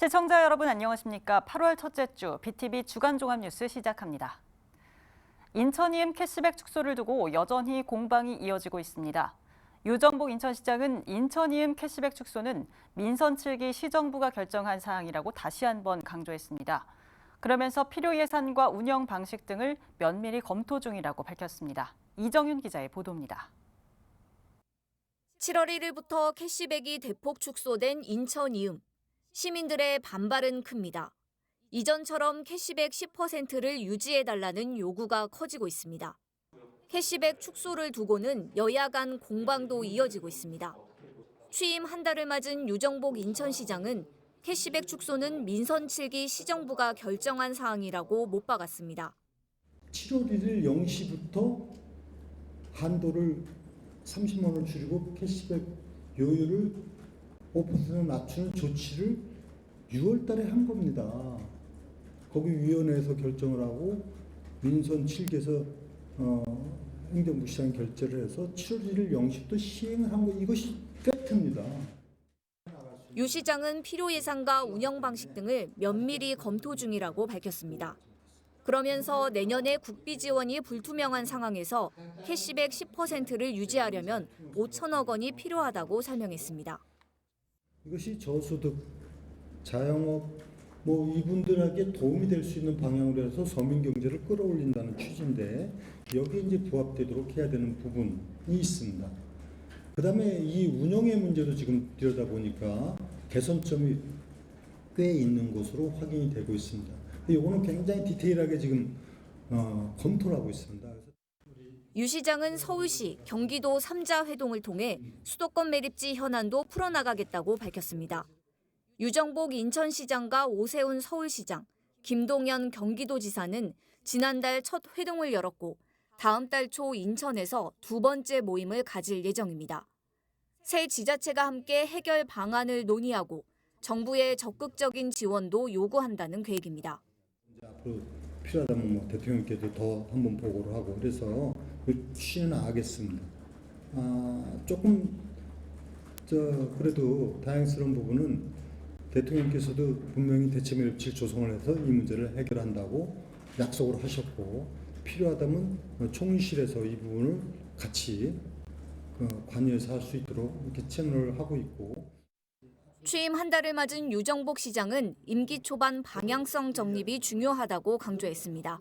시청자 여러분 안녕하십니까? 8월 첫째 주 BTV 주간 종합 뉴스 시작합니다. 인천이음 캐시백 축소를 두고 여전히 공방이 이어지고 있습니다. 유정복 인천시장은 인천이음 캐시백 축소는 민선 7기 시정부가 결정한 사항이라고 다시 한번 강조했습니다. 그러면서 필요 예산과 운영 방식 등을 면밀히 검토 중이라고 밝혔습니다. 이정윤 기자의 보도입니다. 7월 1일부터 캐시백이 대폭 축소된 인천이음. 시민들의 반발은 큽니다. 이전처럼 캐시백 10%를 유지해달라는 요구가 커지고 있습니다. 캐시백 축소를 두고는 여야 간 공방도 이어지고 있습니다. 취임 한 달을 맞은 유정복 인천시장은 캐시백 축소는 민선 7기 시정부가 결정한 사항이라고 못 박았습니다. 7월 1일 0시부터 한도를 30만 원 줄이고 캐시백 요율을 5% 낮추는 조치를 6월 달에 한 겁니다. 거기 위원회에서 결정을 하고 민선 7기에서 행정부 시장 결재를 해서 7월 1일 0시부터 시행을 한 거 이것이 팩트입니다. 유 시장은 필요 예산과 운영 방식 등을 면밀히 검토 중이라고 밝혔습니다. 그러면서 내년에 국비 지원이 불투명한 상황에서 캐시백 10%를 유지하려면 5천억 원이 필요하다고 설명했습니다. 이것이 저소득, 자영업 이분들에게 도움이 될 수 있는 방향으로 해서 서민 경제를 끌어올린다는 취지인데 여기에 이제 부합되도록 해야 되는 부분이 있습니다. 그다음에 이 운영의 문제도 지금 들여다보니까 개선점이 꽤 있는 것으로 확인이 되고 있습니다. 이거는 굉장히 디테일하게 지금 검토를 하고 있습니다. 유 시장은 서울시, 경기도 3자 회동을 통해 수도권 매립지 현안도 풀어나가겠다고 밝혔습니다. 유정복 인천시장과 오세훈 서울시장, 김동연 경기도지사는 지난달 첫 회동을 열었고 다음 달 초 인천에서 두 번째 모임을 가질 예정입니다. 새 지자체가 함께 해결 방안을 논의하고 정부의 적극적인 지원도 요구한다는 계획입니다. 앞으로 필요하다면 대통령께도 더 한번 보고를 하고 그래서 취지는 나가겠습니다. 조금 그래도 다행스러운 부분은 대통령께서도 분명히 대체 매립지를 조성을 해서 이 문제를 해결한다고 약속을 하셨고 필요하다면 총리실에서 이 부분을 같이 관여해서 할 수 있도록 이렇게 채널을 하고 있고. 취임 한 달을 맞은 유정복 시장은 임기 초반 방향성 정립이 중요하다고 강조했습니다.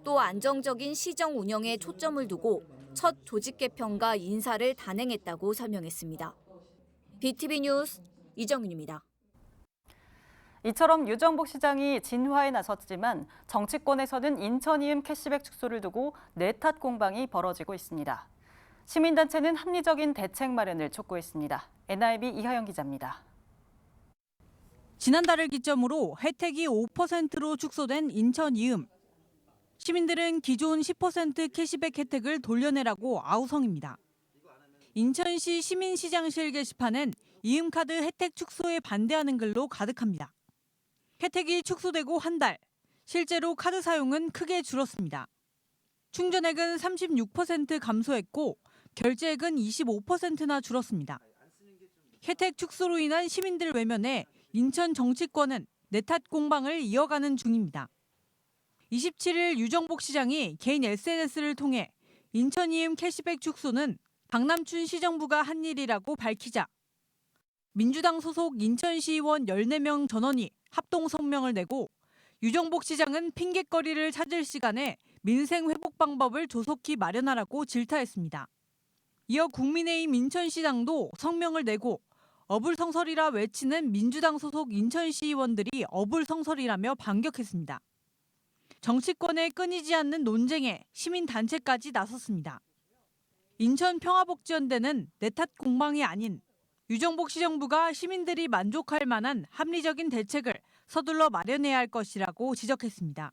또 안정적인 시정 운영에 초점을 두고 첫 조직 개편과 인사를 단행했다고 설명했습니다. BTV 뉴스 이정윤입니다. 이처럼 유정복 시장이 진화에 나섰지만 정치권에서는 인천이음 캐시백 축소를 두고 내탓 공방이 벌어지고 있습니다. 시민단체는 합리적인 대책 마련을 촉구했습니다. NIB 이하영 기자입니다. 지난달을 기점으로 혜택이 5%로 축소된 인천이음. 시민들은 기존 10% 캐시백 혜택을 돌려내라고 아우성입니다. 인천시 시민시장실 게시판엔 이음카드 혜택 축소에 반대하는 글로 가득합니다. 혜택이 축소되고 한 달, 실제로 카드 사용은 크게 줄었습니다. 충전액은 36% 감소했고 결제액은 25%나 줄었습니다. 혜택 축소로 인한 시민들 외면에 인천 정치권은 내탓 공방을 이어가는 중입니다. 27일 유정복 시장이 개인 SNS를 통해 인천이음 캐시백 축소는 박남춘 시정부가 한 일이라고 밝히자 민주당 소속 인천시의원 14명 전원이 합동 성명을 내고 유정복 시장은 핑곗거리를 찾을 시간에 민생 회복 방법을 조속히 마련하라고 질타했습니다. 이어 국민의힘 인천시장도 성명을 내고 어불성설이라 외치는 민주당 소속 인천시의원들이 어불성설이라며 반격했습니다. 정치권의 끊이지 않는 논쟁에 시민단체까지 나섰습니다. 인천평화복지연대는 내탓 공방이 아닌 유정복 시정부가 시민들이 만족할 만한 합리적인 대책을 서둘러 마련해야 할 것이라고 지적했습니다.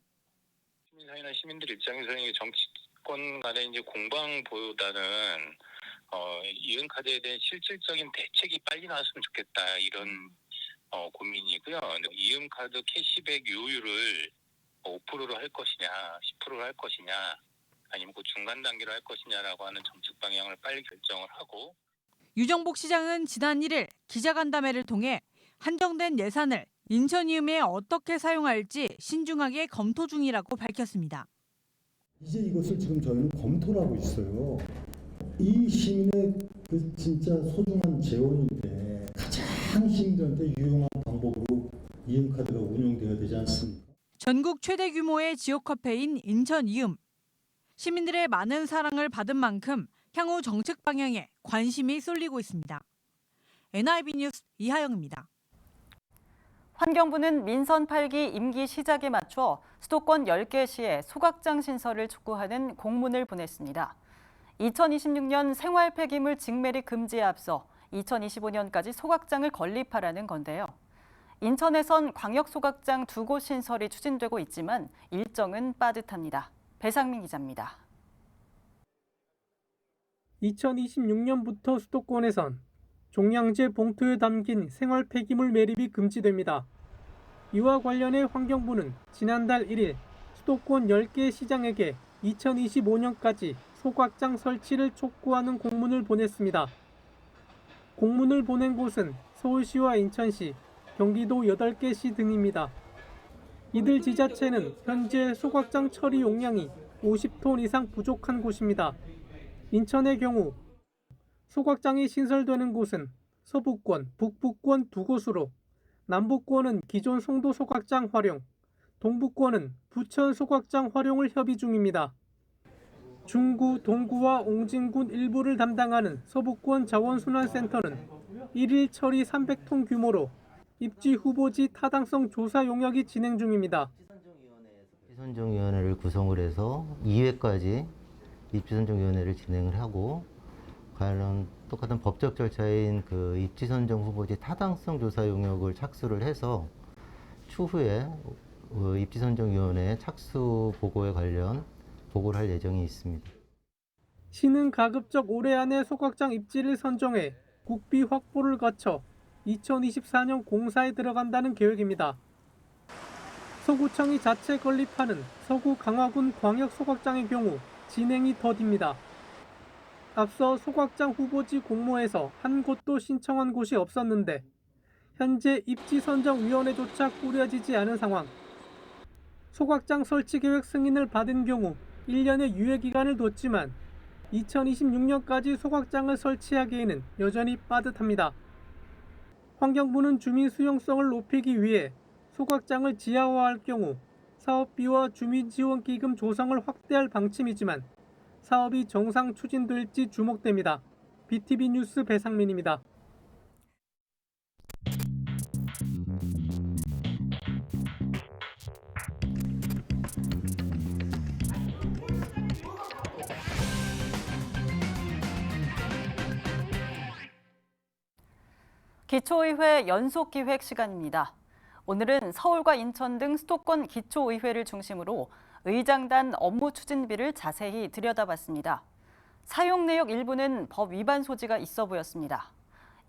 시민사회나 시민들 입장에서는 정치권 간의 이제 공방보다는 이음카드에 대한 실질적인 대책이 빨리 나왔으면 좋겠다 이런 고민이고요. 이음카드 캐시백 요율을 5%로 할 것이냐, 10%로 할 것이냐, 아니면 그 중간 단계로 할 것이냐라고 하는 정책 방향을 빨리 결정을 하고. 유정복 시장은 지난 1일 기자간담회를 통해 한정된 예산을 인천이음에 어떻게 사용할지 신중하게 검토 중이라고 밝혔습니다. 이제 이것을 지금 저희는 검토를 하고 있어요. 이 시민의 그 진짜 소중한 재원인데 가장 시민들한테 유용한 방법으로 이음카드가 운영되어야 되지 않습니까? 전국 최대 규모의 지역 카페인 인천이음. 시민들의 많은 사랑을 받은 만큼 향후 정책 방향에 관심이 쏠리고 있습니다. NIB 뉴스 이하영입니다. 환경부는 민선 8기 임기 시작에 맞춰 수도권 10개 시에 소각장 신설을 촉구하는 공문을 보냈습니다. 2026년 생활 폐기물 직매립 금지에 앞서 2025년까지 소각장을 건립하라는 건데요. 인천에선 광역 소각장 2곳 신설이 추진되고 있지만 일정은 빠듯합니다. 배상민 기자입니다. 2026년부터 수도권에선 종량제 봉투에 담긴 생활 폐기물 매립이 금지됩니다. 이와 관련해 환경부는 지난달 1일 수도권 10개 시장에게 2025년까지 소각장 설치를 촉구하는 공문을 보냈습니다. 공문을 보낸 곳은 서울시와 인천시, 경기도 8개 시 등입니다. 이들 지자체는 현재 소각장 처리 용량이 50톤 이상 부족한 곳입니다. 인천의 경우 소각장이 신설되는 곳은 서부권, 북부권 2곳으로 남부권은 기존 송도 소각장 활용, 동부권은 부천 소각장 활용을 협의 중입니다. 중구, 동구와 옹진군 일부를 담당하는 서부권 자원순환센터는 1일 처리 300톤 규모로 입지 후보지 타당성 조사 용역이 진행 중입니다. 입지선정위원회를 구성을 해서 2회까지 입지선정위원회를 진행을 하고 관련 똑같은 법적 절차인 그 입지선정 후보지 타당성 조사 용역을 착수를 해서 추후에 입지선정위원회 착수 보고에 관련 보고를 할 예정이 있습니다. 시는 가급적 올해 안에 소각장 입지를 선정해 국비 확보를 거쳐 2024년 공사에 들어간다는 계획입니다. 서구청이 자체 건립하는 서구 강화군 광역 소각장의 경우 진행이 더딥니다. 앞서 소각장 후보지 공모에서 한 곳도 신청한 곳이 없었는데 현재 입지선정위원회조차 꾸려지지 않은 상황. 소각장 설치 계획 승인을 받은 경우 1년의 유예기간을 뒀지만 2026년까지 소각장을 설치하기에는 여전히 빠듯합니다. 환경부는 주민 수용성을 높이기 위해 소각장을 지하화할 경우 사업비와 주민지원기금 조성을 확대할 방침이지만 사업이 정상 추진될지 주목됩니다. BTV 뉴스 배상민입니다. 기초의회 연속기획 시간입니다. 오늘은 서울과 인천 등 수도권 기초의회를 중심으로 의장단 업무 추진비를 자세히 들여다봤습니다. 사용 내역 일부는 법 위반 소지가 있어 보였습니다.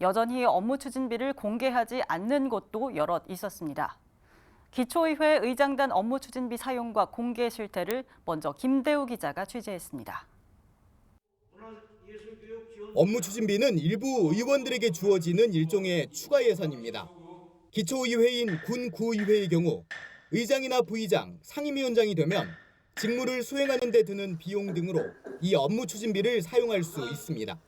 여전히 업무 추진비를 공개하지 않는 곳도 여럿 있었습니다. 기초의회 의장단 업무 추진비 사용과 공개 실태를 먼저 김대우 기자가 취재했습니다. 업무 추진비는 일부 의원들에게 주어지는 일종의 추가 예산입니다. 기초의회인 군 구의회의 경우 의장이나 부의장, 상임위원장이 되면 직무를 수행하는 데 드는 비용 등으로 이 업무 추진비를 사용할 수 있습니다.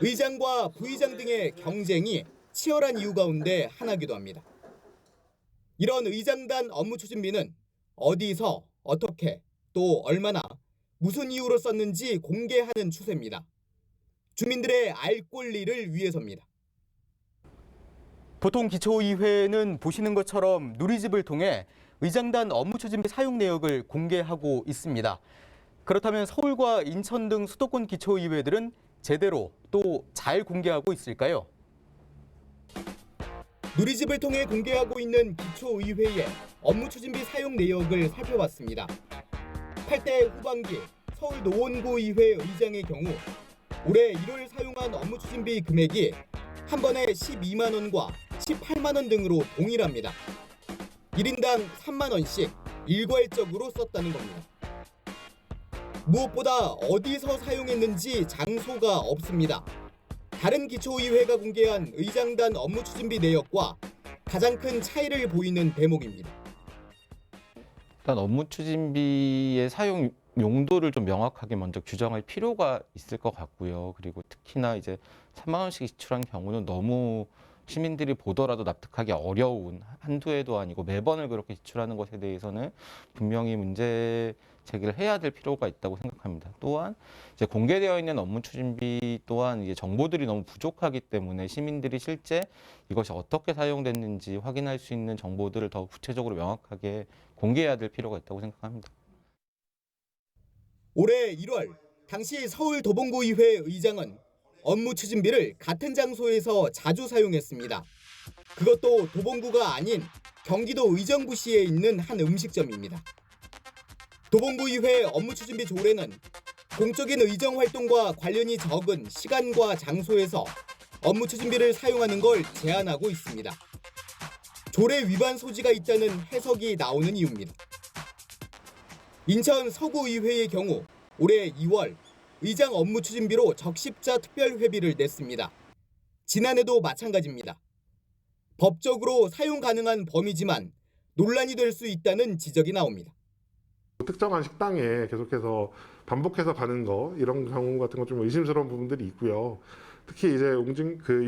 의장과 부의장 등의 경쟁이 치열한 이유 가운데 하나이기도 합니다. 이런 의장단 업무 추진비는 어디서, 어떻게, 또 얼마나, 무슨 이유로 썼는지 공개하는 추세입니다. 주민들의 알 권리를 위해서입니다. 보통 기초의회는 보시는 것처럼 누리집을 통해 의장단 업무 추진비 사용 내역을 공개하고 있습니다. 그렇다면 서울과 인천 등 수도권 기초의회들은 제대로 또 잘 공개하고 있을까요? 누리집을 통해 공개하고 있는 기초의회의 업무 추진비 사용 내역을 살펴봤습니다. 8대 후반기 서울 노원구의회 의장의 경우 올해 1월 사용한 업무 추진비 금액이 한 번에 12만 원과 18만 원 등으로 동일합니다. 1인당 3만 원씩 일괄적으로 썼다는 겁니다. 무엇보다 어디서 사용했는지 장소가 없습니다. 다른 기초의회가 공개한 의장단 업무 추진비 내역과 가장 큰 차이를 보이는 대목입니다. 일단 업무 추진비의 사용 용도를 좀 명확하게 먼저 규정할 필요가 있을 것 같고요. 그리고 특히나 이제 3만 원씩 지출한 경우는 너무 시민들이 보더라도 납득하기 어려운, 한두 해도 아니고 매번을 그렇게 지출하는 것에 대해서는 분명히 문제 제기를 해야 될 필요가 있다고 생각합니다. 또한 이제 공개되어 있는 업무 추진비 또한 이제 정보들이 너무 부족하기 때문에 시민들이 실제 이것이 어떻게 사용됐는지 확인할 수 있는 정보들을 더 구체적으로 명확하게 공개해야 될 필요가 있다고 생각합니다. 올해 1월 당시 서울도봉구의회 의장은 업무 추진비를 같은 장소에서 자주 사용했습니다. 그것도 도봉구가 아닌 경기도 의정부시에 있는 한 음식점입니다. 도봉구의회 업무 추진비 조례는 공적인 의정 활동과 관련이 적은 시간과 장소에서 업무 추진비를 사용하는 걸 제한하고 있습니다. 조례 위반 소지가 있다는 해석이 나오는 이유입니다. 인천 서구의회의 경우 올해 2월 의장 업무 추진비로 적십자 특별회비를 냈습니다. 지난해도 마찬가지입니다. 법적으로 사용 가능한 범위지만 논란이 될 수 있다는 지적이 나옵니다. 특정한 식당에 계속해서 반복해서 가는 거 이런 경우 같은 거 좀 의심스러운 부분들이 있고요. 특히 이제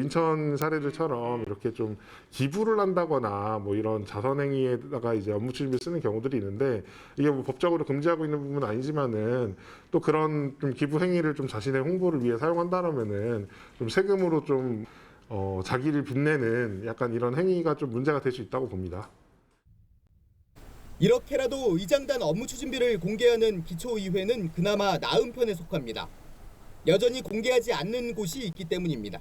인천 사례들처럼 이렇게 좀 기부를 한다거나 뭐 이런 자선행위에다가 이제 업무 추진비 쓰는 경우들이 있는데 이게 뭐 법적으로 금지하고 있는 부분은 아니지만은 또 그런 좀 기부 행위를 좀 자신의 홍보를 위해 사용한다라면은 좀 세금으로 좀 자기를 빛내는 약간 이런 행위가 좀 문제가 될 수 있다고 봅니다. 이렇게라도 의장단 업무 추진비를 공개하는 기초의회는 그나마 나은 편에 속합니다. 여전히 공개하지 않는 곳이 있기 때문입니다.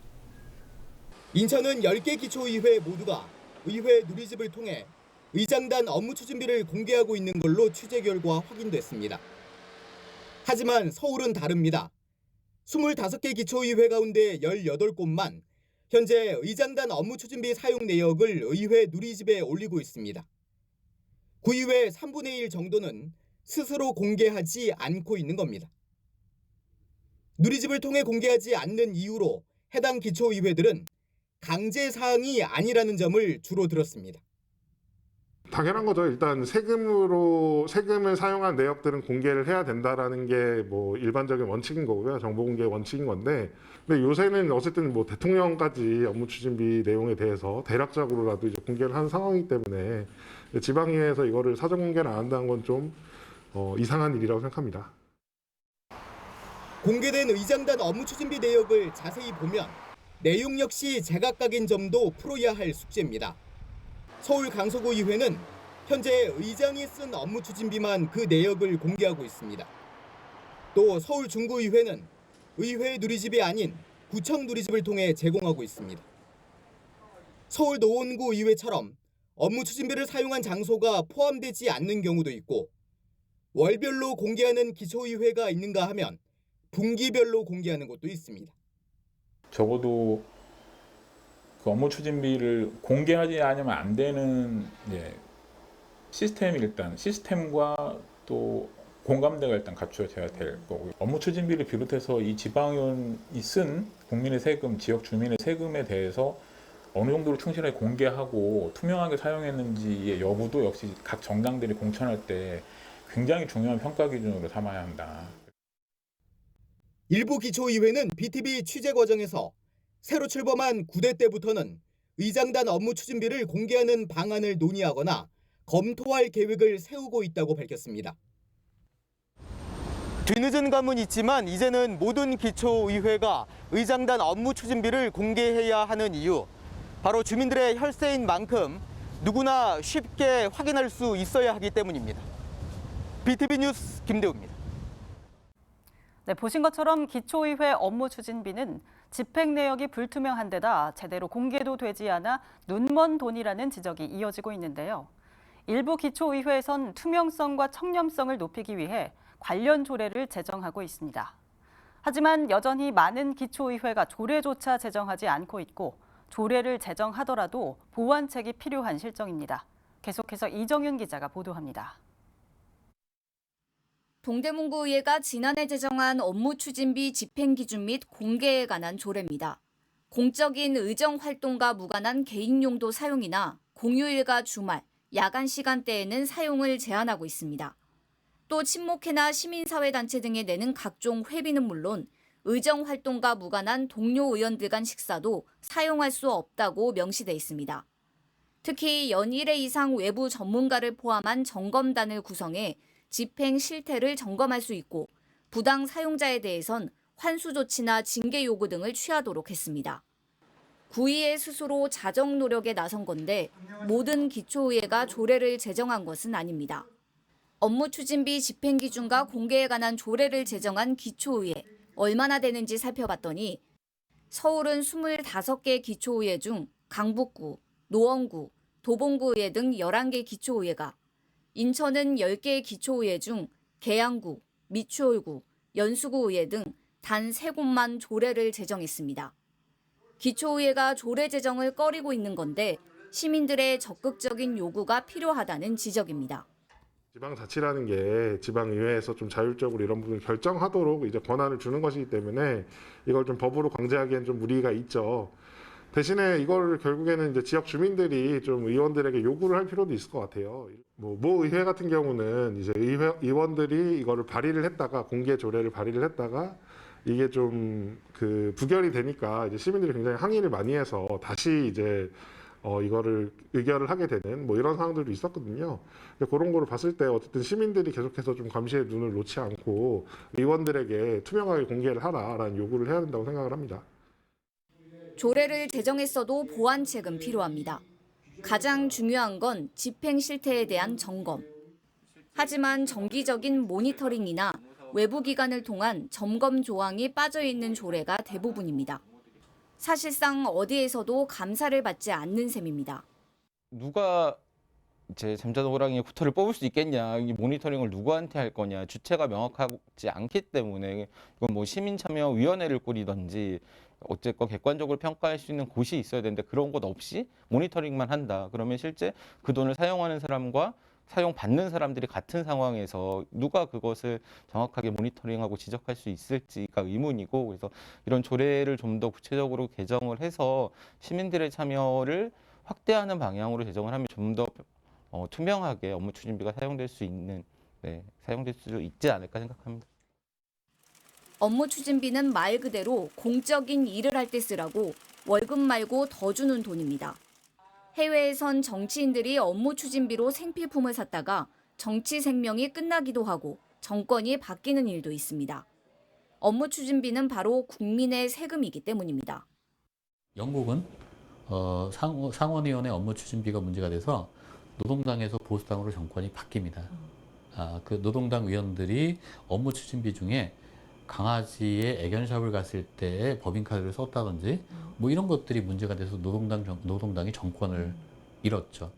인천은 10개 기초의회 모두가 의회 누리집을 통해 의장단 업무 추진비를 공개하고 있는 걸로 취재 결과 확인됐습니다. 하지만 서울은 다릅니다. 25개 기초의회 가운데 18곳만 현재 의장단 업무 추진비 사용 내역을 의회 누리집에 올리고 있습니다. 구의회 3분의 1 정도는 스스로 공개하지 않고 있는 겁니다. 누리집을 통해 공개하지 않는 이유로 해당 기초의회들은 강제 사항이 아니라는 점을 주로 들었습니다. 당연한 거죠. 일단 세금을 사용한 내역들은 공개를 해야 된다라는 게 뭐 일반적인 원칙인 거고요. 정보 공개 원칙인 건데, 근데 요새는 어쨌든 뭐 대통령까지 업무 추진비 내용에 대해서 대략적으로라도 이제 공개를 한 상황이기 때문에 지방의회에서 이거를 사전 공개를 안 한다는 건 좀 이상한 일이라고 생각합니다. 공개된 의장단 업무 추진비 내역을 자세히 보면 내용 역시 제각각인 점도 풀어야 할 숙제입니다. 서울 강서구의회는 현재 의장이 쓴 업무 추진비만 그 내역을 공개하고 있습니다. 또 서울 중구의회는 의회 누리집이 아닌 구청 누리집을 통해 제공하고 있습니다. 서울 노원구 의회처럼 업무 추진비를 사용한 장소가 포함되지 않는 경우도 있고 월별로 공개하는 기초의회가 있는가 하면 분기별로 공개하는 곳도 있습니다. 적어도 그 업무 추진비를 공개하지 않으면 안 되는 시스템과 또 공감대가 일단 갖추어져야 될 거고요. 업무 추진비를 비롯해서 이 지방의원이 쓴 국민의 세금, 지역 주민의 세금에 대해서 어느 정도로 충실하게 공개하고 투명하게 사용했는지의 여부도 역시 각 정당들이 공천할 때 굉장히 중요한 평가 기준으로 삼아야 한다. 일부 기초의회는 BTV 취재 과정에서 새로 출범한 9대 때부터는 의장단 업무 추진비를 공개하는 방안을 논의하거나 검토할 계획을 세우고 있다고 밝혔습니다. 뒤늦은 감은 있지만 이제는 모든 기초의회가 의장단 업무 추진비를 공개해야 하는 이유, 바로 주민들의 혈세인 만큼 누구나 쉽게 확인할 수 있어야 하기 때문입니다. BTV 뉴스 김대우입니다. 네, 보신 것처럼 기초의회 업무 추진비는 집행 내역이 불투명한 데다 제대로 공개도 되지 않아 눈먼 돈이라는 지적이 이어지고 있는데요. 일부 기초의회에선 투명성과 청렴성을 높이기 위해 관련 조례를 제정하고 있습니다. 하지만 여전히 많은 기초의회가 조례조차 제정하지 않고 있고 조례를 제정하더라도 보완책이 필요한 실정입니다. 계속해서 이정윤 기자가 보도합니다. 동대문구의회가 지난해 제정한 업무 추진비 집행 기준 및 공개에 관한 조례입니다. 공적인 의정 활동과 무관한 개인 용도 사용이나 공휴일과 주말, 야간 시간대에는 사용을 제한하고 있습니다. 또 친목회나 시민사회단체 등에 내는 각종 회비는 물론 의정 활동과 무관한 동료 의원들 간 식사도 사용할 수 없다고 명시돼 있습니다. 특히 연 1회 이상 외부 전문가를 포함한 점검단을 구성해 집행 실태를 점검할 수 있고 부당 사용자에 대해선 환수 조치나 징계 요구 등을 취하도록 했습니다. 구의회 스스로 자정 노력에 나선 건데 모든 기초의회가 조례를 제정한 것은 아닙니다. 업무 추진비 집행 기준과 공개에 관한 조례를 제정한 기초의회 얼마나 되는지 살펴봤더니 서울은 25개 기초의회 중 강북구, 노원구, 도봉구의회 등 11개 기초의회가, 인천은 10개 기초의회 중 계양구, 미추홀구, 연수구의회 등 단 3곳만 조례를 제정했습니다. 기초의회가 조례 제정을 꺼리고 있는 건데 시민들의 적극적인 요구가 필요하다는 지적입니다. 지방자치라는 게 지방의회에서 좀 자율적으로 이런 부분을 결정하도록 이제 권한을 주는 것이기 때문에 이걸 좀 법으로 강제하기엔 좀 무리가 있죠. 대신에 이걸 결국에는 이제 지역 주민들이 좀 의원들에게 요구를 할 필요도 있을 것 같아요. 모 의회 같은 경우는 이제 의원들이 이거를 발의를 했다가 공개 조례를 발의를 했다가 이게 좀 그 부결이 되니까 이제 시민들이 굉장히 항의를 많이 해서 다시 이제 이거를 의결을 하게 되는 뭐 이런 상황들도 있었거든요. 그런 거를 봤을 때 어쨌든 시민들이 계속해서 좀 감시의 눈을 놓지 않고 의원들에게 투명하게 공개를 하라라는 요구를 해야 된다고 생각을 합니다. 조례를 제정했어도 보완책은 필요합니다. 가장 중요한 건 집행 실태에 대한 점검. 하지만 정기적인 모니터링이나 외부 기관을 통한 점검 조항이 빠져 있는 조례가 대부분입니다. 사실상 어디에서도 감사를 받지 않는 셈입니다. 누가 이제 잠자는 호랑이의 구터를 뽑을 수 있겠냐, 이 모니터링을 누구한테 할 거냐, 주체가 명확하지 않기 때문에 이건 뭐 시민참여위원회를 꾸리든지 어쨌건 객관적으로 평가할 수 있는 곳이 있어야 되는데 그런 곳 없이 모니터링만 한다. 그러면 실제 그 돈을 사용하는 사람과 사용받는 사람들이 같은 상황에서 누가 그것을 정확하게 모니터링하고 지적할 수 있을지가 의문이고, 그래서 이런 조례를 좀 더 구체적으로 개정을 해서 시민들의 참여를 확대하는 방향으로 제정을 하면 좀 더 투명하게 업무 추진비가 사용될 수 있지 않을까 생각합니다. 업무 추진비는 말 그대로 공적인 일을 할 때 쓰라고 월급 말고 더 주는 돈입니다. 해외에선 정치인들이 업무 추진비로 생필품을 샀다가 정치 생명이 끝나기도 하고 정권이 바뀌는 일도 있습니다. 업무 추진비는 바로 국민의 세금이기 때문입니다. 영국은 상원의원의 업무 추진비가 문제가 돼서 노동당에서 보수당으로 정권이 바뀝니다. 그 노동당 의원들이 업무 추진비 중에 강아지의 애견샵을 갔을 때 법인카드를 썼다든지 뭐 이런 것들이 문제가 돼서 노동당이 정권을 잃었죠.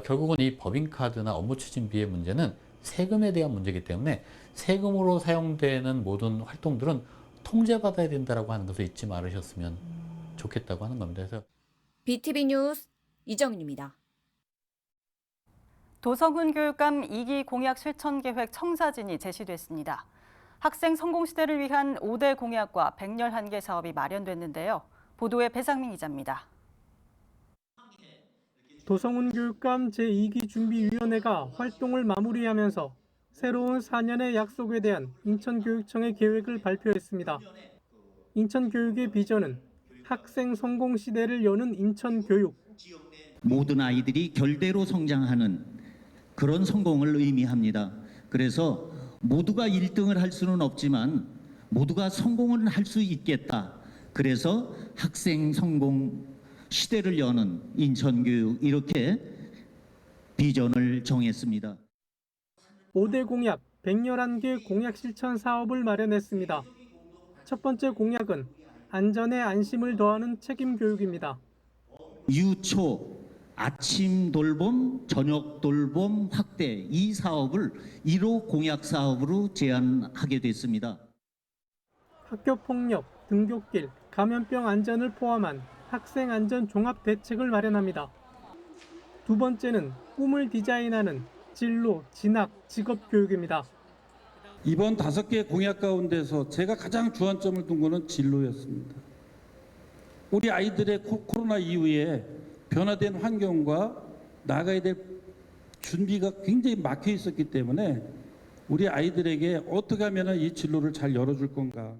결국은 이 법인카드나 업무 추진비의 문제는 세금에 대한 문제이기 때문에 세금으로 사용되는 모든 활동들은 통제받아야 된다라고 하는 것을 잊지 말으셨으면 좋겠다고 하는 겁니다. 그래서 BTV 뉴스 이정윤입니다. 도성훈 교육감 2기 공약 실천 계획 청사진이 제시됐습니다. 학생 성공 시대를 위한 5대 공약과 111개 사업이 마련됐는데요. 보도에 배상민 기자입니다. 도성훈 교육감 제2기 준비위원회가 활동을 마무리하면서 새로운 4년의 약속에 대한 인천교육청의 계획을 발표했습니다. 인천교육의 비전은 학생 성공 시대를 여는 인천교육. 모든 아이들이 결대로 성장하는 그런 성공을 의미합니다. 그래서 모두가 1등을 할 수는 없지만 모두가 성공을 할 수 있겠다. 그래서 학생 성공 시대를 여는 인천교육 이렇게 비전을 정했습니다. 5대 공약 111개 공약 실천 사업을 마련했습니다. 첫 번째 공약은 안전에 안심을 더하는 책임 교육입니다. 유초, 아침 돌봄, 저녁 돌봄 확대 이 사업을 1호 공약 사업으로 제안하게 됐습니다. 학교폭력, 등굣길, 감염병 안전을 포함한 학생 안전 종합 대책을 마련합니다. 두 번째는 꿈을 디자인하는 진로, 진학, 직업 교육입니다. 이번 5개 공약 가운데서 제가 가장 주안점을 둔 것은 진로였습니다. 우리 아이들의 코로나 이후에 변화된 환경과 나가야 될 준비가 굉장히 막혀 있었기 때문에 우리 아이들에게 어떻게 하면 이 진로를 잘 열어줄 건가.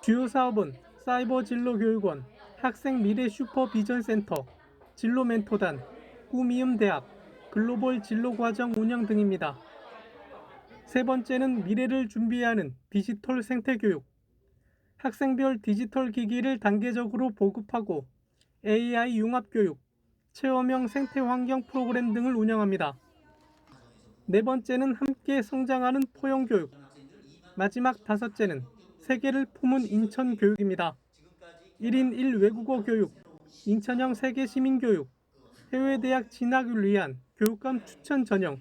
주요 사업은 사이버 진로 교육원, 학생 미래 슈퍼비전 센터, 진로 멘토단, 꿈이음 대학, 글로벌 진로 과정 운영 등입니다. 세 번째는 미래를 준비하는 디지털 생태 교육. 학생별 디지털 기기를 단계적으로 보급하고 AI 융합 교육, 체험형 생태 환경 프로그램 등을 운영합니다. 네 번째는 함께 성장하는 포용 교육. 마지막 다섯째는 세계를 품은 인천 교육입니다. 1인 1외국어 교육, 인천형 세계 시민 교육, 해외 대학 진학을 위한 교육감 추천 전형,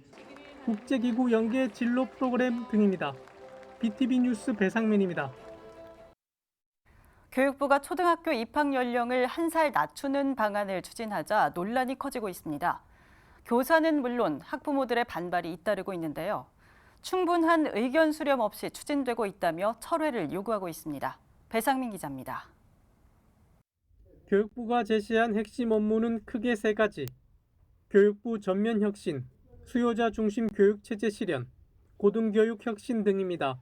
국제기구 연계 진로 프로그램 등입니다. BTV 뉴스 배상민입니다. 교육부가 초등학교 입학 연령을 1살 낮추는 방안을 추진하자 논란이 커지고 있습니다. 교사는 물론 학부모들의 반발이 잇따르고 있는데요. 충분한 의견 수렴 없이 추진되고 있다며 철회를 요구하고 있습니다. 배상민 기자입니다. 교육부가 제시한 핵심 업무는 크게 세 가지. 교육부 전면 혁신, 수요자 중심 교육 체제 실현, 고등교육 혁신 등입니다.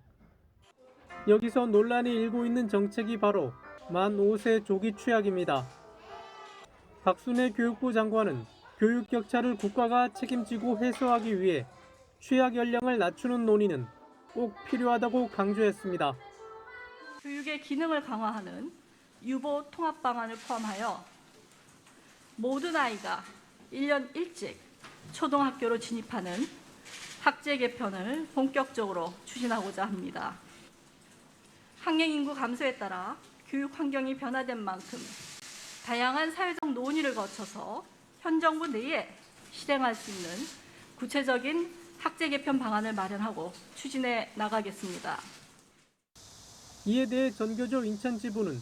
여기서 논란이 일고 있는 정책이 바로 만 5세 조기 취학입니다. 박순애 교육부 장관은 교육 격차를 국가가 책임지고 해소하기 위해 취학 연령을 낮추는 논의는 꼭 필요하다고 강조했습니다. 교육의 기능을 강화하는 유보 통합 방안을 포함하여 모든 아이가 1년 일찍 초등학교로 진입하는 학제 개편을 본격적으로 추진하고자 합니다. 학령 인구 감소에 따라 교육 환경이 변화된 만큼 다양한 사회적 논의를 거쳐서 현 정부 내에 실행할 수 있는 구체적인 학제 개편 방안을 마련하고 추진해 나가겠습니다. 이에 대해 전교조 인천지부는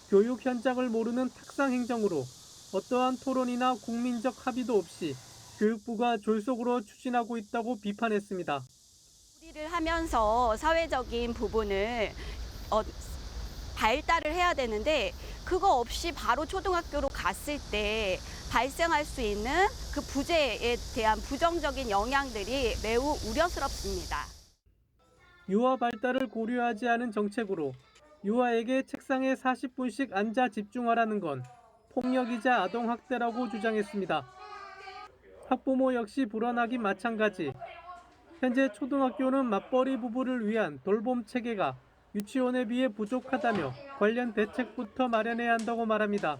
교육 현장을 모르는 탁상 행정으로 어떠한 토론이나 국민적 합의도 없이 교육부가 졸속으로 추진하고 있다고 비판했습니다. 우리를 하면서 사회적인 부분을 발달을 해야 되는데 그거 없이 바로 초등학교로 갔을 때 발생할 수 있는 그 부재에 대한 부정적인 영향들이 매우 우려스럽습니다. 유아 발달을 고려하지 않은 정책으로 유아에게 책상에 40분씩 앉아 집중하라는 건 폭력이자 아동학대라고 주장했습니다. 학부모 역시 불안하기 마찬가지. 현재 초등학교는 맞벌이 부부를 위한 돌봄 체계가 유치원에 비해 부족하다며 관련 대책부터 마련해야 한다고 말합니다.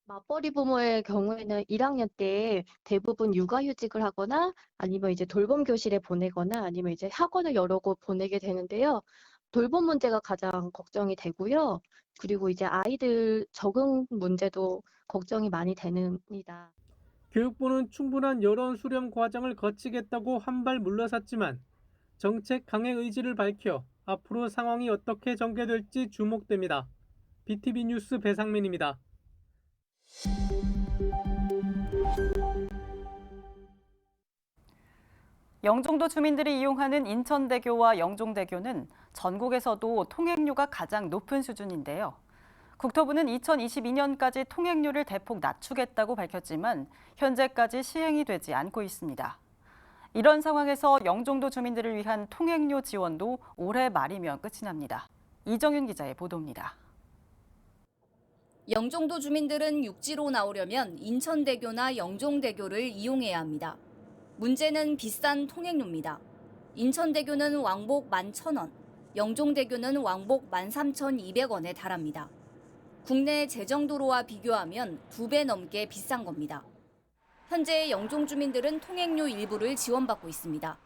맞벌이 부모의 경우에는 1학년 때 대부분 육아휴직을 하거나 아니면 이제 돌봄 교실에 보내거나 아니면 이제 학원을 여러 곳 보내게 되는데요. 돌봄 문제가 가장 걱정이 되고요. 그리고 이제 아이들 적응 문제도 걱정이 많이 됩니다. 교육부는 충분한 여론 수렴 과정을 거치겠다고 한 발 물러섰지만 정책 강행 의지를 밝혀 앞으로 상황이 어떻게 전개될지 주목됩니다. BTV 뉴스 배상민입니다. 영종도 주민들이 이용하는 인천대교와 영종대교는 전국에서도 통행료가 가장 높은 수준인데요. 국토부는 2022년까지 통행료를 대폭 낮추겠다고 밝혔지만 현재까지 시행이 되지 않고 있습니다. 이런 상황에서 영종도 주민들을 위한 통행료 지원도 올해 말이면 끝이 납니다. 이정윤 기자의 보도입니다. 영종도 주민들은 육지로 나오려면 인천대교나 영종대교를 이용해야 합니다. 문제는 비싼 통행료입니다. 인천대교는 왕복 11,000원, 영종대교는 왕복 13,200원에 달합니다. 국내 재정도로와 비교하면 2배 넘게 비싼 겁니다. 현재 영종 주민들은 통행료 일부를 지원받고 있습니다.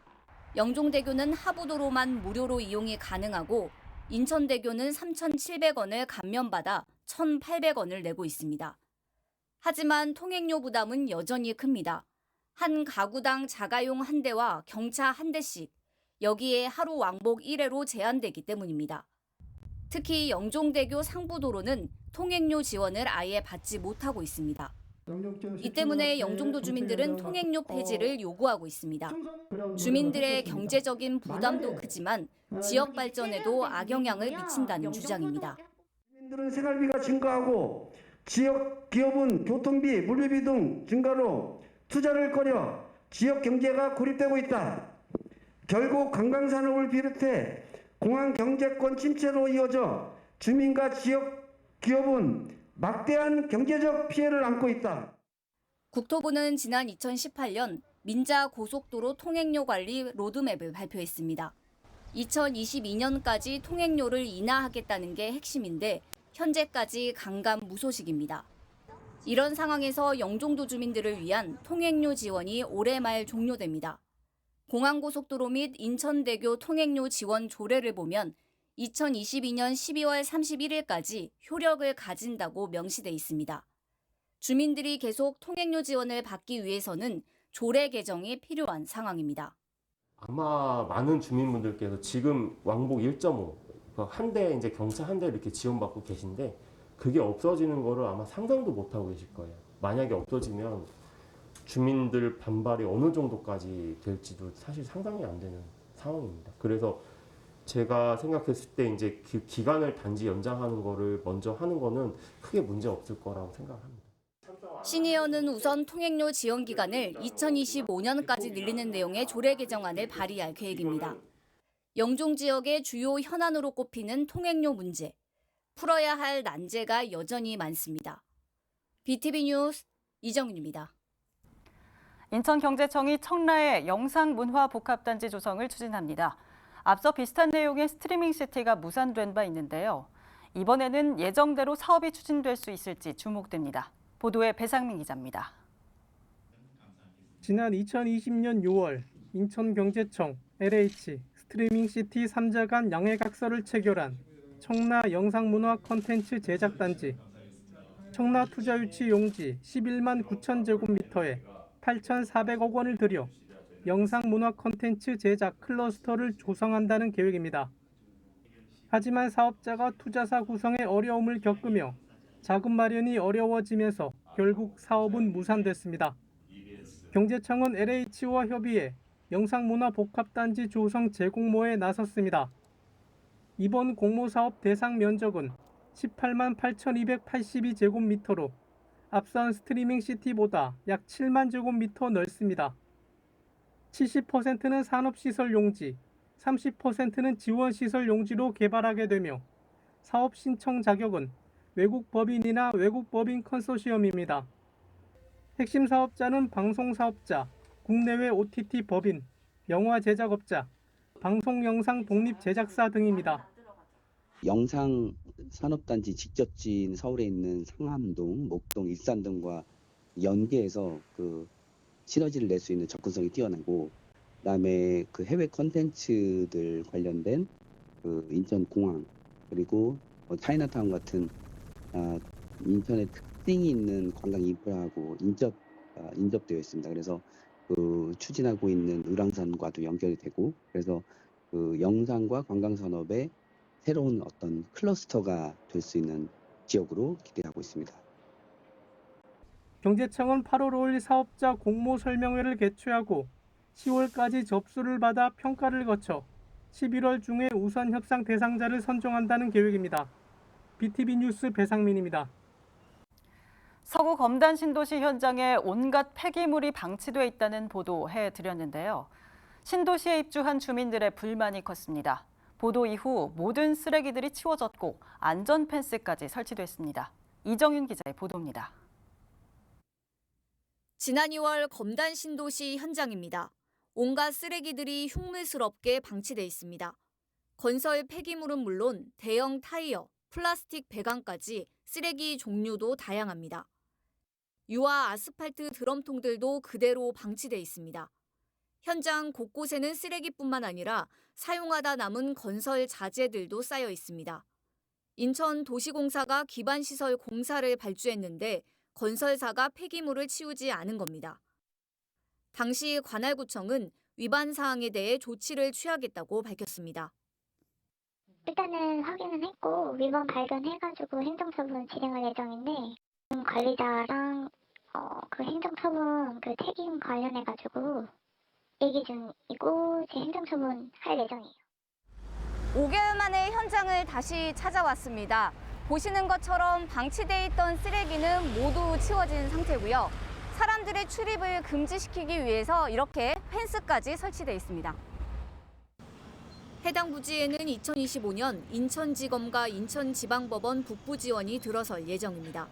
영종대교는 하부도로만 무료로 이용이 가능하고 인천대교는 3,700원을 감면받아 1,800원을 내고 있습니다. 하지만 통행료 부담은 여전히 큽니다. 한 가구당 자가용 한 대와 경차 한 대씩, 여기에 하루 왕복 1회로 제한되기 때문입니다. 특히 영종대교 상부도로는 통행료 지원을 아예 받지 못하고 있습니다. 이 때문에 영종도 주민들은 통행료 폐지를 요구하고 있습니다. 주민들의 경제적인 부담도 크지만 지역 발전에도 악영향을 미친다는 주장입니다. 주민들은 생활비가 증가하고 지역 기업은 교통비, 물류비 등 증가로 투자를 꺼려 지역 경제가 고립되고 있다. 결국 관광산업을 비롯해 공항 경제권 침체로 이어져 주민과 지역 기업은 막대한 경제적 피해를 안고 있다. 국토부는 지난 2018년 민자 고속도로 통행료 관리 로드맵을 발표했습니다. 2022년까지 통행료를 인하하겠다는 게 핵심인데 현재까지 강감무소식입니다. 이런 상황에서 영종도 주민들을 위한 통행료 지원이 올해 말 종료됩니다. 공항고속도로 및 인천대교 통행료 지원 조례를 보면 2022년 12월 31일까지 효력을 가진다고 명시돼 있습니다. 주민들이 계속 통행료 지원을 받기 위해서는 조례 개정이 필요한 상황입니다. 아마 많은 주민분들께서 지금 왕복 1.5, 한 대 이제 경차 한 대 이렇게 지원받고 계신데 그게 없어지는 거를 아마 상상도 못 하고 계실 거예요. 만약에 없어지면 주민들 반발이 어느 정도까지 될지도 사실 상상이 안 되는 상황입니다. 그래서 제가 생각했을 때 이제 그 기간을 단지 연장하는 거를 먼저 하는 거는 크게 문제 없을 거라고 생각합니다. 시니어는 우선 통행료 지원 기간을 2025년까지 늘리는 내용의 조례 개정안을 발의할 계획입니다. 영종 지역의 주요 현안으로 꼽히는 통행료 문제, 풀어야 할 난제가 여전히 많습니다. BTV 뉴스 이정윤입니다. 인천경제청이 청라에 영상문화복합단지 조성을 추진합니다. 앞서 비슷한 내용의 스트리밍시티가 무산된 바 있는데요. 이번에는 예정대로 사업이 추진될 수 있을지 주목됩니다. 보도에 배상민 기자입니다. 지난 2020년 6월 인천경제청, LH, 스트리밍시티 3자 간 양해각서를 체결한 청라 영상문화 콘텐츠 제작단지. 청라 투자유치 용지 11만 9천 제곱미터에 8,400억 원을 들여 영상문화 콘텐츠 제작 클러스터를 조성한다는 계획입니다. 하지만 사업자가 투자사 구성에 어려움을 겪으며 자금 마련이 어려워지면서 결국 사업은 무산됐습니다. 경제청은 LH와 협의해 영상문화 복합단지 조성 재공모에 나섰습니다. 이번 공모사업 대상 면적은 18만 8,282제곱미터로 앞선 스트리밍시티보다 약 7만 제곱미터 넓습니다. 70%는 산업시설 용지, 30%는 지원시설 용지로 개발하게 되며 사업 신청 자격은 외국 법인이나 외국 법인 컨소시엄입니다. 핵심 사업자는 방송사업자, 국내외 OTT 법인, 영화 제작업자, 방송영상 독립제작사 등입니다. 영상 산업단지 직접지인 서울에 있는 상암동, 목동, 일산 등과 연계해서 그 시너지를 낼 수 있는 접근성이 뛰어나고, 그다음에 그 해외 컨텐츠들 관련된 그 인천공항 그리고 차이나타운 같은 인천의 특징이 있는 관광 인프라하고 인접되어 있습니다. 그래서 그 추진하고 있는 의랑산과도 연결이 되고, 그래서 그 영상과 관광 산업의 새로운 어떤 클러스터가 될 수 있는 지역으로 기대하고 있습니다. 경제청은 8월 5일 사업자 공모 설명회를 개최하고 10월까지 접수를 받아 평가를 거쳐 11월 중에 우선 협상 대상자를 선정한다는 계획입니다. BTV 뉴스 배상민입니다. 서구 검단 신도시 현장에 온갖 폐기물이 방치돼 있다는 보도해드렸는데요. 신도시에 입주한 주민들의 불만이 컸습니다. 보도 이후 모든 쓰레기들이 치워졌고 안전 펜스까지 설치됐습니다. 이정윤 기자의 보도입니다. 지난 2월 검단 신도시 현장입니다. 온갖 쓰레기들이 흉물스럽게 방치돼 있습니다. 건설 폐기물은 물론 대형 타이어, 플라스틱 배관까지 쓰레기 종류도 다양합니다. 유화 아스팔트 드럼통들도 그대로 방치돼 있습니다. 현장 곳곳에는 쓰레기뿐만 아니라 사용하다 남은 건설 자재들도 쌓여 있습니다. 인천도시공사가 기반시설 공사를 발주했는데 건설사가 폐기물을 치우지 않은 겁니다. 당시 관할구청은 위반 사항에 대해 조치를 취하겠다고 밝혔습니다. 일단은 확인은 했고 위반 발견해가지고 행정처분 진행할 예정인데 관리자랑 그 행정처분 그 책임 관련해가지고 얘기 중이고 제 행정처분 할 예정이에요. 5개월 만에 현장을 다시 찾아왔습니다. 보시는 것처럼 방치돼 있던 쓰레기는 모두 치워진 상태고요. 사람들의 출입을 금지시키기 위해서 이렇게 펜스까지 설치돼 있습니다. 해당 부지에는 2025년 인천지검과 인천지방법원 북부 지원이 들어설 예정입니다.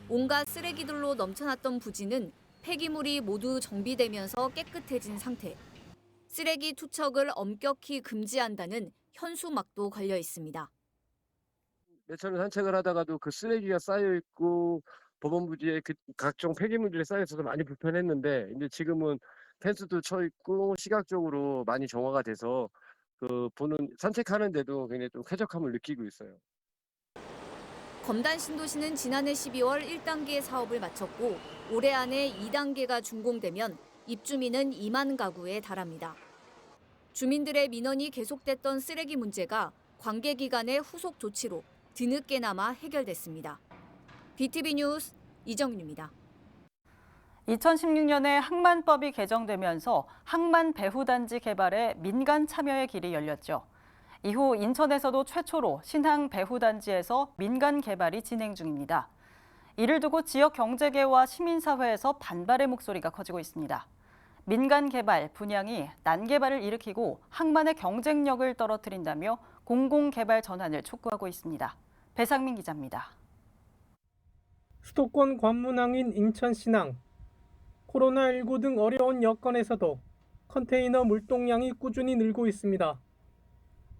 온갖 쓰레기들로 넘쳐났던 부지는 폐기물이 모두 정비되면서 깨끗해진 상태. 쓰레기 투척을 엄격히 금지한다는 현수막도 걸려 있습니다. 매천을 산책을 하다가도 그 쓰레기가 쌓여 있고 법원 부지에 그 각종 폐기물들이 쌓여 있어서 많이 불편했는데 이제 지금은 펜스도 쳐 있고 시각적으로 많이 정화가 돼서 그 보는 산책하는데도 굉장히 좀 쾌적함을 느끼고 있어요. 검단 신도시는 지난해 12월 1단계 사업을 마쳤고 올해 안에 2단계가 준공되면 입주민은 2만 가구에 달합니다. 주민들의 민원이 계속됐던 쓰레기 문제가 관계기관의 후속 조치로 뒤늦게나마 해결됐습니다. BTV 뉴스 이정윤입니다. 2016년에 항만법이 개정되면서 항만 배후단지 개발에 민간 참여의 길이 열렸죠. 이후 인천에서도 최초로 신항 배후단지에서 민간 개발이 진행 중입니다. 이를 두고 지역 경제계와 시민사회에서 반발의 목소리가 커지고 있습니다. 민간 개발, 분양이 난개발을 일으키고 항만의 경쟁력을 떨어뜨린다며 공공개발 전환을 촉구하고 있습니다. 배상민 기자입니다. 수도권 관문항인 인천신항. 코로나19 등 어려운 여건에서도 컨테이너 물동량이 꾸준히 늘고 있습니다.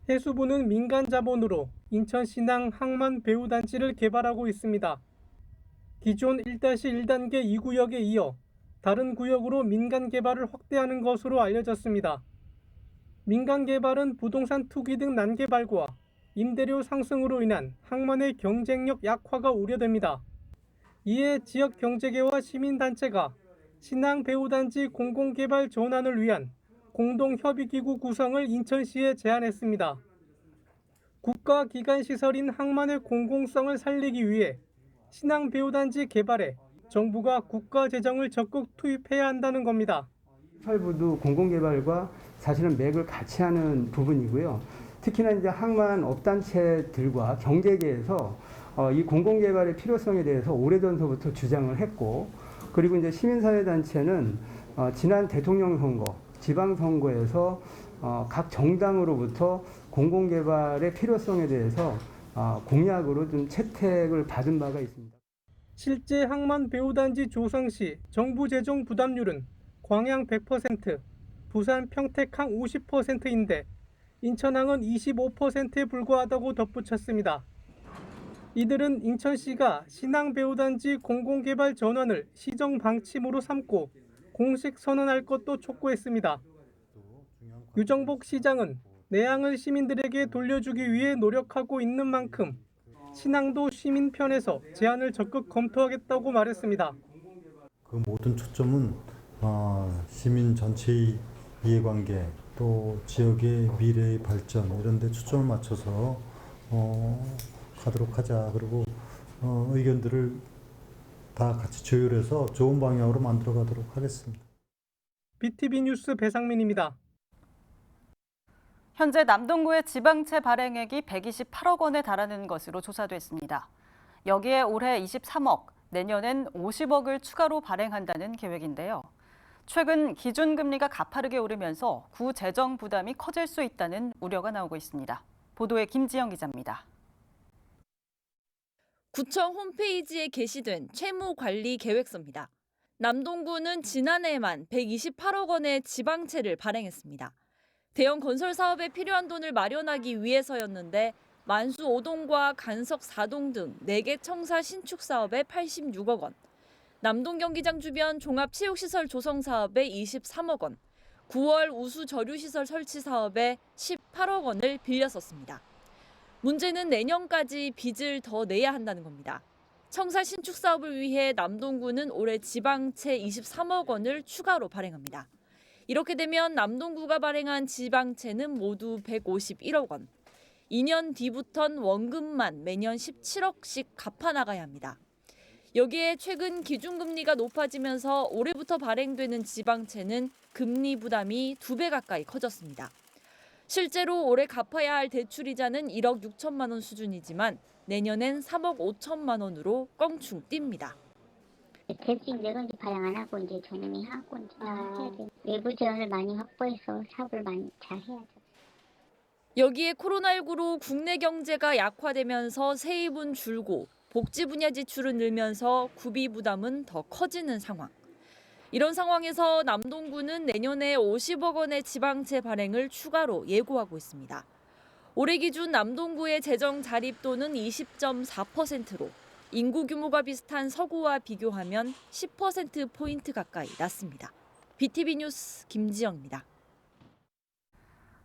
해수부는 민간 자본으로 인천신항 항만 배후단지를 개발하고 있습니다. 기존 1-1단계 2구역에 이어 다른 구역으로 민간 개발을 확대하는 것으로 알려졌습니다. 민간 개발은 부동산 투기 등 난개발과 임대료 상승으로 인한 항만의 경쟁력 약화가 우려됩니다. 이에 지역 경제계와 시민단체가 신항 배후단지 공공개발 전환을 위한 공동협의기구 구성을 인천시에 제안했습니다. 국가기관시설인 항만의 공공성을 살리기 위해 신항 배후단지 개발에 정부가 국가재정을 적극 투입해야 한다는 겁니다. 시설부도 공공개발과 사실은 맥을 같이 하는 부분이고요. 특히나 이제 항만 업단체들과 경제계에서 이 공공개발의 필요성에 대해서 오래전서부터 주장을 했고, 그리고 이제 시민사회단체는 지난 대통령 선거, 지방선거에서 각 정당으로부터 공공개발의 필요성에 대해서 공약으로 좀 채택을 받은 바가 있습니다. 실제 항만 배후단지 조성 시 정부 재정 부담률은 광양 100%, 부산 평택항 50%인데 인천항은 25%에 불과하다고 덧붙였습니다. 이들은 인천시가 신항 배후단지 공공개발 전환을 시정 방침으로 삼고 공식 선언할 것도 촉구했습니다. 유정복 시장은 내항을 시민들에게 돌려주기 위해 노력하고 있는 만큼 신항도 시민 편에서 제안을 적극 검토하겠다고 말했습니다. 그 모든 초점은 시민 전체의 이해관계, 또 지역의 미래의 발전 이런 데 초점을 맞춰서 가도록 하자. 그리고 의견들을 다 같이 조율해서 좋은 방향으로 만들어 가도록 하겠습니다. BTV 뉴스 배상민입니다. 현재 남동구의 지방채 발행액이 128억 원에 달하는 것으로 조사됐습니다. 여기에 올해 23억, 내년엔 50억을 추가로 발행한다는 계획인데요. 최근 기준금리가 가파르게 오르면서 구 재정 부담이 커질 수 있다는 우려가 나오고 있습니다. 보도에 김지영 기자입니다. 구청 홈페이지에 게시된 채무관리 계획서입니다. 남동구는 지난해에만 128억 원의 지방채를 발행했습니다. 대형 건설 사업에 필요한 돈을 마련하기 위해서였는데 만수 5동과 간석 4동 등 4개 청사 신축 사업에 86억 원, 남동 경기장 주변 종합체육시설 조성 사업에 23억 원, 9월 우수 저류시설 설치 사업에 18억 원을 빌려 썼습니다. 문제는 내년까지 빚을 더 내야 한다는 겁니다. 청사 신축 사업을 위해 남동구는 올해 지방채 23억 원을 추가로 발행합니다. 이렇게 되면 남동구가 발행한 지방채는 모두 151억 원. 2년 뒤부턴 원금만 매년 17억씩 갚아나가야 합니다. 여기에 최근 기준금리가 높아지면서 올해부터 발행되는 지방채는 금리 부담이 2배 가까이 커졌습니다. 실제로 올해 갚아야 할 대출이자는 1억 6천만 원 수준이지만 내년엔 3억 5천만 원으로 껑충 뜁니다. 대수익 내건지 발행 안 하고 이제 저놈이 하고 이제 해야 돼. 외부 지원을 많이 확보해서 사업을 많이 잘 해야죠. 여기에 코로나19로 국내 경제가 약화되면서 세입은 줄고 복지 분야 지출은 늘면서 구비 부담은 더 커지는 상황. 이런 상황에서 남동구는 내년에 50억 원의 지방채 발행을 추가로 예고하고 있습니다. 올해 기준 남동구의 재정 자립도는 20.4%로 인구 규모가 비슷한 서구와 비교하면 10%포인트 가까이 낮습니다. BTV 뉴스 김지영입니다.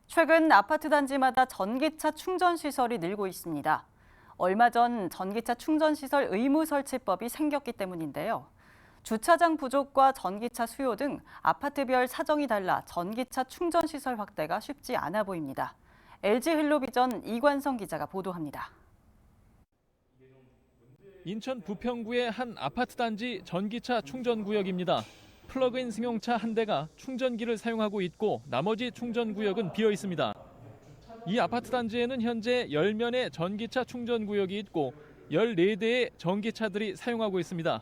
최근 아파트 단지마다 전기차 충전 시설이 늘고 있습니다. 얼마 전 전기차 충전 시설 의무 설치법이 생겼기 때문인데요. 주차장 부족과 전기차 수요 등 아파트별 사정이 달라 전기차 충전 시설 확대가 쉽지 않아 보입니다. LG 헬로비전 이관성 기자가 보도합니다. 인천 부평구의 한 아파트 단지 전기차 충전 구역입니다. 플러그인 승용차 한 대가 충전기를 사용하고 있고 나머지 충전 구역은 비어 있습니다. 이 아파트 단지에는 현재 10면의 전기차 충전 구역이 있고 14대의 전기차들이 사용하고 있습니다.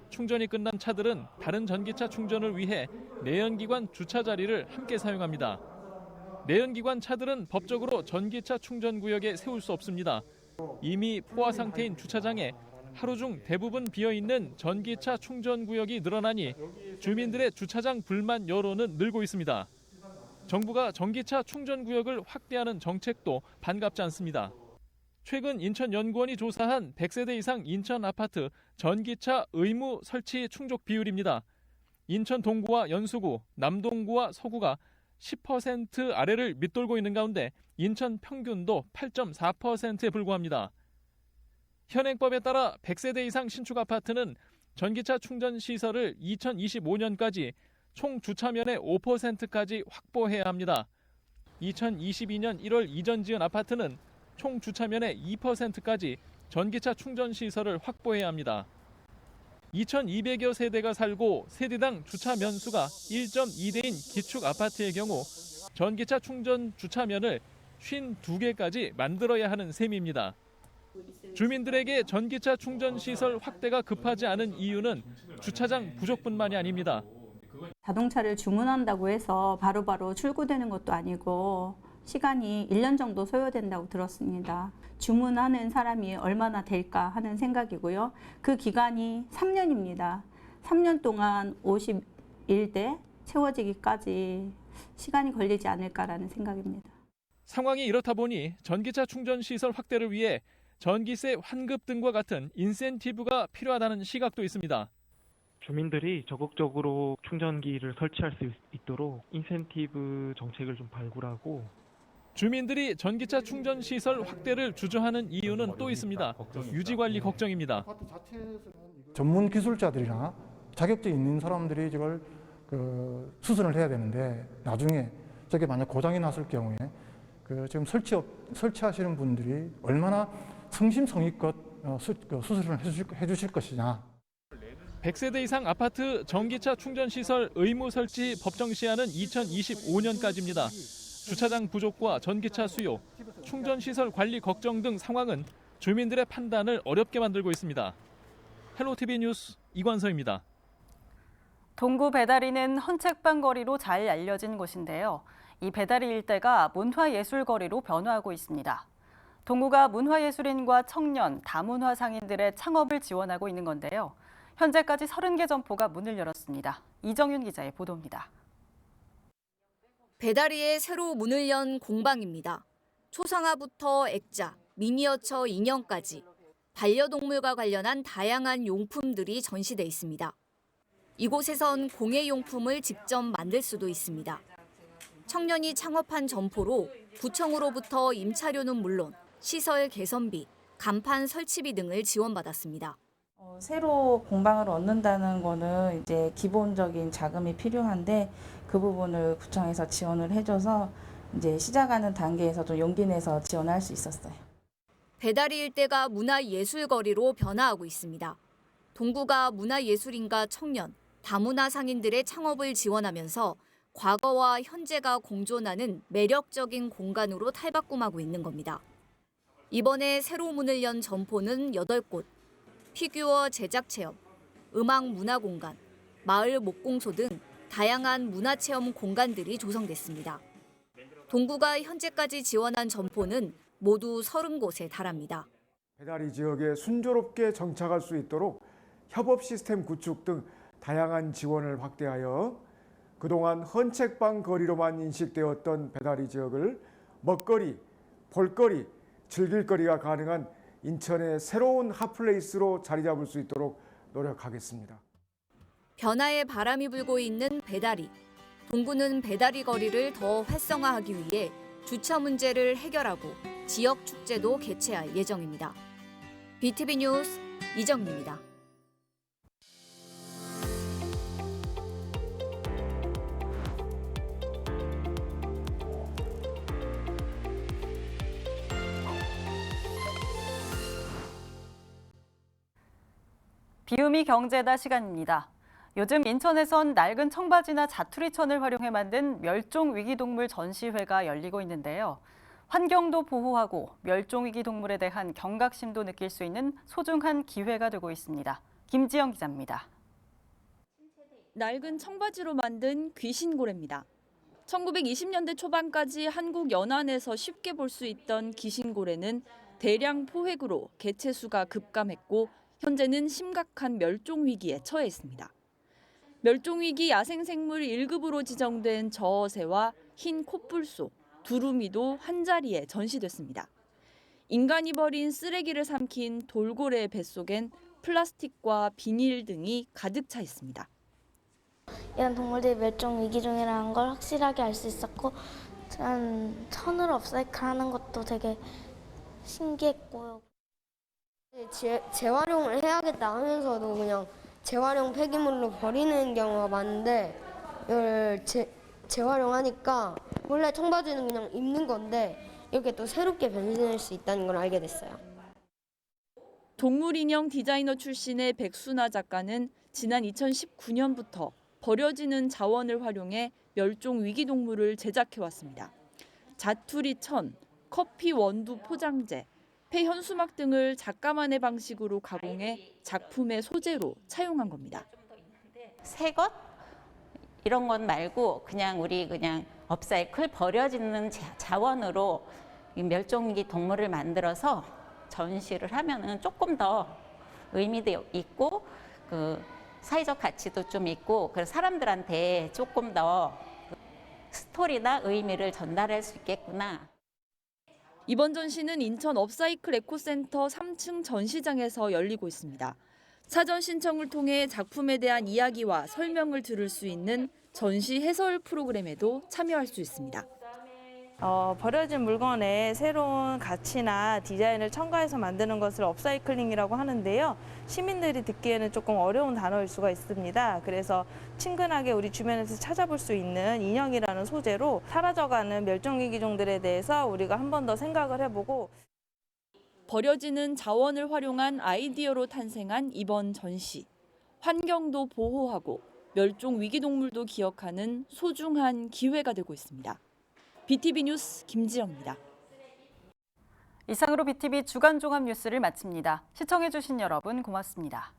충전이 끝난 차들은 다른 전기차 충전을 위해 내연기관 주차 자리를 함께 사용합니다. 내연기관 차들은 법적으로 전기차 충전 구역에 세울 수 없습니다. 이미 포화 상태인 주차장에 하루 중 대부분 비어있는 전기차 충전 구역이 늘어나니 주민들의 주차장 불만 여론은 늘고 있습니다. 정부가 전기차 충전 구역을 확대하는 정책도 반갑지 않습니다. 최근 인천연구원이 조사한 100세대 이상 인천 아파트 전기차 의무 설치 충족 비율입니다. 인천 동구와 연수구, 남동구와 서구가 10% 아래를 밑돌고 있는 가운데 인천 평균도 8.4%에 불과합니다. 현행법에 따라 100세대 이상 신축 아파트는 전기차 충전 시설을 2025년까지 총 주차면의 5%까지 확보해야 합니다. 2022년 1월 이전 지은 아파트는 총 주차면의 2%까지 전기차 충전 시설을 확보해야 합니다. 2,200여 세대가 살고 세대당 주차 면수가 1.2대인 기축 아파트의 경우 전기차 충전 주차면을 52개까지 만들어야 하는 셈입니다. 주민들에게 전기차 충전 시설 확대가 급하지 않은 이유는 주차장 부족뿐만이 아닙니다. 자동차를 주문한다고 해서 바로바로 출고되는 것도 아니고 시간이 1년 정도 소요된다고 들었습니다. 주문하는 사람이 얼마나 될까 하는 생각이고요. 그 기간이 3년입니다. 3년 동안 51대 채워지기까지 시간이 걸리지 않을까라는 생각입니다. 상황이 이렇다 보니 전기차 충전 시설 확대를 위해 전기세 환급 등과 같은 인센티브가 필요하다는 시각도 있습니다. 주민들이 적극적으로 충전기를 설치할 수 있도록 인센티브 정책을 좀 발굴하고 주민들이 전기차 충전 시설 확대를 주저하는 이유는 또 있습니다. 유지 관리 걱정입니다. 전문 기술자들이나 자격증 있는 사람들이 이걸 수선을 해야 되는데 나중에 저게 만약 고장이 났을 경우에 지금 설치하시는 분들이 얼마나 성심성의껏 수술을 해주실 것이냐. 100세대 이상 아파트 전기차 충전 시설 의무 설치 법정 시한은 2025년까지입니다. 주차장 부족과 전기차 수요, 충전 시설 관리 걱정 등 상황은 주민들의 판단을 어렵게 만들고 있습니다. 헬로티비 뉴스 이관서입니다. 동구 배다리는 헌책방 거리로 잘 알려진 곳인데요. 이 배다리 일대가 문화예술거리로 변화하고 있습니다. 동구가 문화예술인과 청년, 다문화 상인들의 창업을 지원하고 있는 건데요. 현재까지 30개 점포가 문을 열었습니다. 이정윤 기자의 보도입니다. 배다리에 새로 문을 연 공방입니다. 초상화부터 액자, 미니어처 인형까지 반려동물과 관련한 다양한 용품들이 전시돼 있습니다. 이곳에선 공예용품을 직접 만들 수도 있습니다. 청년이 창업한 점포로 구청으로부터 임차료는 물론 시설 개선비, 간판 설치비 등을 지원받았습니다. 새로 공방을 얻는다는 거는 이제 기본적인 자금이 필요한데 그 부분을 구청에서 지원을 해줘서 이제 시작하는 단계에서 좀 용기 내서 지원할 수 있었어요. 배다리 일대가 문화예술거리로 변화하고 있습니다. 동구가 문화예술인과 청년, 다문화 상인들의 창업을 지원하면서 과거와 현재가 공존하는 매력적인 공간으로 탈바꿈하고 있는 겁니다. 이번에 새로 문을 연 점포는 8곳, 피규어 제작 체험, 음악 문화 공간, 마을 목공소 등 다양한 문화체험 공간들이 조성됐습니다. 동구가 현재까지 지원한 점포는 모두 30곳에 달합니다. 배다리 지역에 순조롭게 정착할 수 있도록 협업 시스템 구축 등 다양한 지원을 확대하여 그동안 헌책방 거리로만 인식되었던 배다리 지역을 먹거리, 볼거리, 즐길거리가 가능한 인천의 새로운 핫플레이스로 자리 잡을 수 있도록 노력하겠습니다. 변화의 바람이 불고 있는 배다리. 동구는 배다리 거리를 더 활성화하기 위해 주차 문제를 해결하고 지역 축제도 개최할 예정입니다. BTV 뉴스 이정미입니다. 비우미 경제다 시간입니다. 요즘 인천에선 낡은 청바지나 자투리천을 활용해 만든 멸종위기동물 전시회가 열리고 있는데요. 환경도 보호하고 멸종위기 동물에 대한 경각심도 느낄 수 있는 소중한 기회가 되고 있습니다. 김지영 기자입니다. 낡은 청바지로 만든 귀신고래입니다. 1920년대 초반까지 한국 연안에서 쉽게 볼 수 있던 귀신고래는 대량 포획으로 개체수가 급감했고 현재는 심각한 멸종위기에 처해 있습니다. 멸종위기 야생생물 1급으로 지정된 저어새와 흰 콧불소, 두루미도 한자리에 전시됐습니다. 인간이 버린 쓰레기를 삼킨 돌고래의 뱃속엔 플라스틱과 비닐 등이 가득 차 있습니다. 이런 동물들이 멸종 위기 중이라는 걸 확실하게 알 수 있었고 천으로 업사이클하는 것도 되게 신기했고요. 재활용을 해야겠다 하면서도 그냥 재활용 폐기물로 버리는 경우가 많은데 이걸 재활용하니까 원래 청바지는 그냥 입는 건데 이렇게 또 새롭게 변신할 수 있다는 걸 알게 됐어요. 동물인형 디자이너 출신의 백순아 작가는 지난 2019년부터 버려지는 자원을 활용해 멸종위기동물을 제작해왔습니다. 자투리천, 커피 원두 포장재, 폐현수막 등을 작가만의 방식으로 가공해 작품의 소재로 차용한 겁니다. 새 것? 이런 것 말고 그냥 업사이클 버려지는 자원으로 멸종위기 동물을 만들어서 전시를 하면은 조금 더 의미도 있고 사회적 가치도 좀 있고 그래서 사람들한테 조금 더 스토리나 의미를 전달할 수 있겠구나. 이번 전시는 인천 업사이클 에코센터 3층 전시장에서 열리고 있습니다. 사전 신청을 통해 작품에 대한 이야기와 설명을 들을 수 있는 전시 해설 프로그램에도 참여할 수 있습니다. 버려진 물건에 새로운 가치나 디자인을 첨가해서 만드는 것을 업사이클링이라고 하는데요. 시민들이 듣기에는 조금 어려운 단어일 수가 있습니다. 그래서 친근하게 우리 주변에서 찾아볼 수 있는 인형이라는 소재로 사라져가는 멸종위기종들에 대해서 우리가 한 번 더 생각을 해보고 버려지는 자원을 활용한 아이디어로 탄생한 이번 전시. 환경도 보호하고 멸종위기동물도 기억하는 소중한 기회가 되고 있습니다. BTV 뉴스 김지영입니다. 이상으로 BTV 주간 종합 뉴스를 마칩니다. 시청해주신 여러분 고맙습니다.